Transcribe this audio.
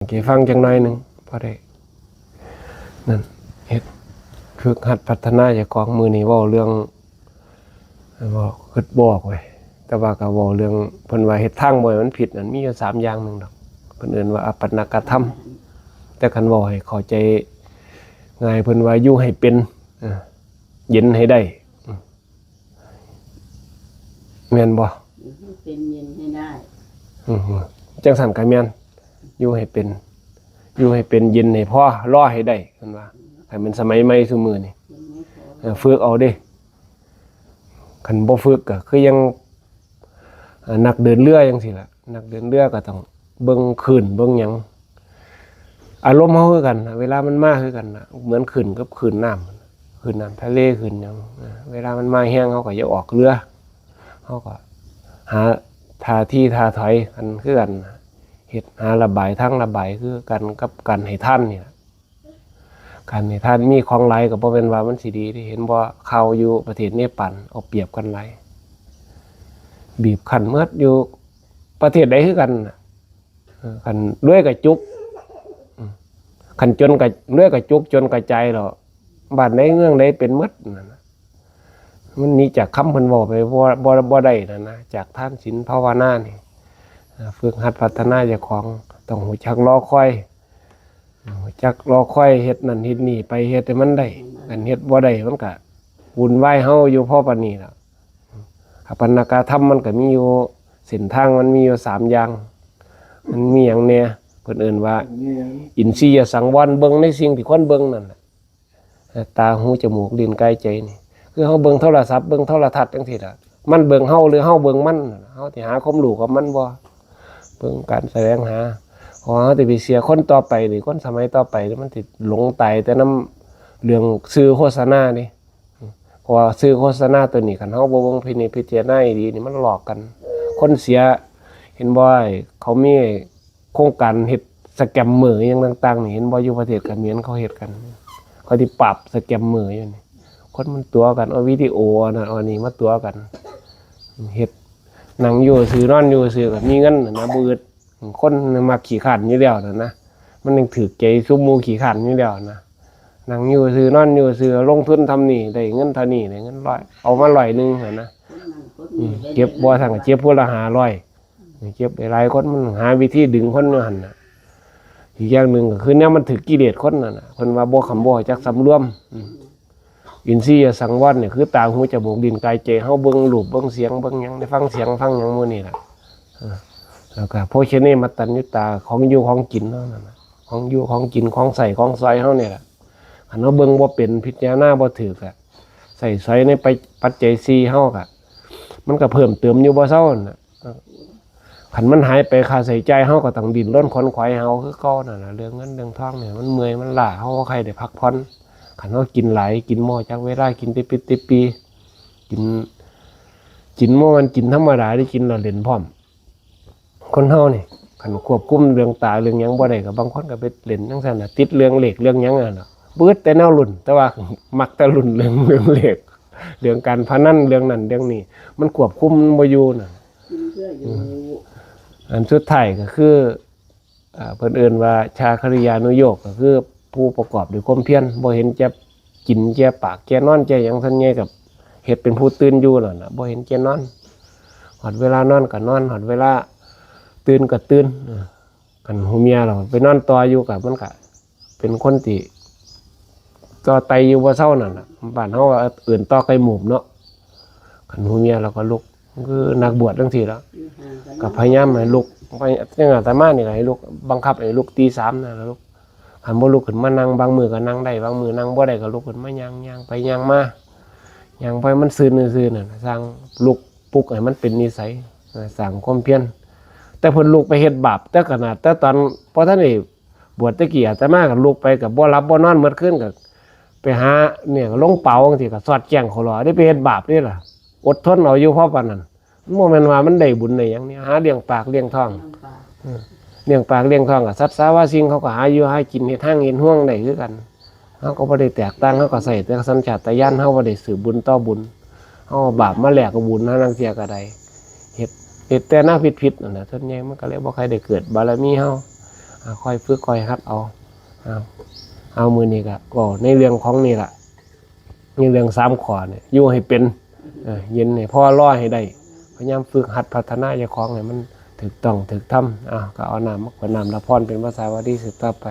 กี่ฟังจังหน่อยหนึ่งพอได้นั่นเฮ็ดฝึกหัดพัฒนาจากของมือนี่เว้าเรื่องบอกคิดบอกไว้แต่ว่าก็เว้าเรื่องเพิ่นว่าเฮ็ดทางบ่ให้มันผิดนั่นมีอยู่3อย่างนึงดอกเพิ่นเอิ้นว่าอัปปนากธรรมแต่คันเว้าให้เข้าใจง่ายเพิ่นว่าอยู่ให้เป็นเย็นให้ได้แม่นบ่เป็นเย็นให้ได้จังซั่นก็แม่นอยู่ให้เป็นเย็นให้พอรอให้ได้เพิ่นว่าให้มันสมัยใหม่ซุมื้อนี่ฝึกเอาเด้คันบ่ฝึกก็คือยังนักเดินเรือจังซี่ล่ะนักเดินเรือก็ต้องเบิ่งคลื่นเบิ่งหยังอารมณ์เฮาคือกันเวลามันมาคือกันเหมือนคลื่นกับคลื่นน้ำทะเลคลื่นหยังเวลามันมาแห้งเฮาก็อย่าออกเรือเฮาก็หาท่าที่ท่าถอยกันคือกันเฮ็ดหาระบายทางระบายคือกันกับการให้ท่านนี่ล่ะการให้ท่านมีของหลายก็บ่แม่นว่ามันสิดีที่เห็นบ่ข่าวอยู่ประเทศเนปาลเอาเปรียบกันหลายบีบคั้นเมิดอยู่ประเทศใดคือกันคันรวยก็จุกคันจนก็รวยก็จุกจนกระจายแล้วบ้านใดเมืองใดเป็นหมดนั่นน่ะมันหนีจากคำเพิ่นเว้าไปบ่ได้นั่นนะจากทานศีลภาวนานี่ฝึกหัดพัฒนาเจ้าของต้องรู้จักรอคอยรู้จักรอคอยเฮ็ดนั่นเฮ็ดนี่ไปเฮ็ดให้มันได้อันเฮ็ดบ่ได้มันก็วุ่นวายเฮาอยู่พอปานนี้ล่ะอัปปนากธรรมมันก็มีอยู่เส้นทางมันมีอยู่3อย่างมันมีหยังแน่เพิ่นเอิ้นว่าอินทรียสังวรเบิ่งในสิ่งที่คนเบิ่งนั่นน่ะตาหูจมูกลิ้นกายใจนี่คือเฮาเบิ่งโทรศัพท์เบิ่งโทรทัศน์จังซี่ล่ะมันเบิ่งเฮาหรือเฮาเบิ่งมันเฮาสิหาความรู้กับมันบ่เบิ่งการแสวงหาพอเฮาสิไปเสียคนต่อไปหรือคนสมัยต่อไปมันสิหลงตายแต่นำเรื่องสื่อโฆษณานี่เพราะว่าสื่อโฆษณาตัวนี้คันเฮาบ่เบิ่งพิจารณาดีนี่มันหลอกกันคนเสียเห็นบ่เขามีโครงการเฮ็ดสแกมเมอร์หยังต่างๆนี่เห็นบ่อยู่ประเทศเขมรเขาเฮ็ดกันเขาสิปรับสแกมเมอร์อยู่นี่คนมันตัวกันเอาวิดีโอน่ะเอานี่มาตัวกันเฮ็ดนั่งอยู่ซื่อนอนอยู่ซื่อก็มีเงินนะบ่อึดคนมักขี้คร้านอยู่แล้วนั่นนะมันยังถูกใจซุมหมู่ขี้คร้านอยู่แล้วนะนั่งอยู่ซื่อนอนอยู่ซื่อลงทุนทำนี่ได้เงินเท่านี้ได้เงิน100เอามา100นึงหั่นนะเก็บบ่ซั่นก็เก็บพุ่นละ500เก็บหลายคนมันหาวิธีดึงคนอยู่หั่นน่ะอีกอย่างนึงก็คือแนวมันถูกกิเลสคนนั่นน่ะเพิ่นว่าบ่คำบ่จักสำรวมอินทรียสังวรเนี่ยคือตาหูจมูกลิ้นกายใจเฮาเบิ่งรูปเบิ่งเสียงเบิ่งหยังได้ฟังเสียงฟังหยังหมู่นี่ล่ะแล้วก็โภชเนมัตตัญญูตาของอยู่ของกินเนาะนั่นน่ะของอยู่ของกินของใส่ของใส่เฮานี่ล่ะคันเฮาเบิ่งบ่เป็นพิจารณาบ่ถูกอ่ะใส่ใส่ในปัจจัย4เฮาก็มันก็เพิ่มเติมอยู่บ่เซาน่ะคันมันหายไปค่าใช้จ่ายเฮาก็ต้องดิ้นรนขวนขวายเฮาคือเก่านั่นน่ะเรื่องเงินเรื่องทองเนี่ยมันเมื่อยมันล้าเฮาบ่ใครได้พักผ่อนคันเฮากินหลายกินหม้อจักเวลากินติปีกินหม้อมันกินธรรมดาได้กินแล้วเล่นพร้อมคนเฮานี่คันควบคุมเรื่องตาเรื่องหยังบ่ได้ก็บางคนก็ไปเล่นจังซั่นน่ะติดเรื่องเลขเรื่องหยังอ่ะเนาะเบิดแต่แนวรุ่นแต่ว่ามักแต่รุ่นเรื่องเลขเรื่องการพนันเรื่องนั้นเรื่องนี้มันควบคุมบ่อยู่น่ะอันสุดท้ายก็คือเพิ่นเอิ้นว่าชาคริยานุโยคก็คือผู้ประกอบด้วยความเพียรบ่เห็นแก่กินแก่ปากแก่นอนแก่หยังซั่นใหญ่กับเฮ็ดเป็นผู้ตื่นอยู่นั่นน่ะบ่เห็นแก่นอนฮอดเวลานอนก็นอนฮอดเวลาตื่นก็ตื่นคันหูเมียเราไปนอนต่ออยู่กับมันก็เป็นคนที่ต่อไตอยู่บ่เซานั่นน่ะบ้านเฮาว่าเอิ้นต่อไก่หมูเนาะคันหูเมียเราก็ลุกคือนักบวชจังซี่แล้วก็พยายามให้ลุกไปจังอาตมานี่ก็ให้ลุกบังคับให้ลุกตี 3นั่นล่ะลุกคันบ่ลุกขึ้นมานั่งบางมื้อก็นั่งได้บางมื้อนั่งบ่ได้ก็ลุกขึ้นมาย่างไปย่างมาย่างไปมันซื่อๆนั่นสร้างลุกปลุกให้มันเป็นนิสัยสร้างความเพียรแต่เพิ่นลุกไปเฮ็ดบาปแต่ขนาดแต่ตอนพอท่านนี่บวชตะกี้อาตมาก็ลุกไปก็บ่หลับบ่นอนหมดคืนก็ไปหาเนี่ยลงเป๋าจังซี่ก็สอดแจ้งเขาหรอได้ไปเฮ็ดบาปนี่ล่ะอดทนเอาอยู่เพราะปานนั้นบ่แม่นว่ามันได้บุญได้หยังนี่หาเลี้ยงปากเลี้ยงท้องเลี้ยงปากเลี้ยงท้องก็สัตว์สาว่าสิ่งเขาก็หาอยู่หากินเฮ็ดทางเฮ็ดห่วงได้คือกันเฮาก็บ่ได้แตกต่างเฮาก็ใส่แต่สัญชาตญาณเฮาบ่ได้สืบบุญต่อบุญเฮาบาปมาแลกกับบุญหาลางเที่ยก็ได้เฮ็ดแต่หน้าผิดๆนั่นน่ะส่วนใหญ่มันก็เลยบ่ใครได้เกิดบารมีเฮา ค่อยฝึกค่อยหัดเอามือนี่ก็ก็ในเรื่องของนี่ล่ะในเรื่อง3ข้อเนี่ยอยู่ให้เป็นเย็นให้พ่อรอให้ได้พยายามฝึกหัดพัฒนาเจ้าของให้มันถูกต้องถูกทำก็เอาน้ำละพรเป็นภาษาวาลีสืบต่อไป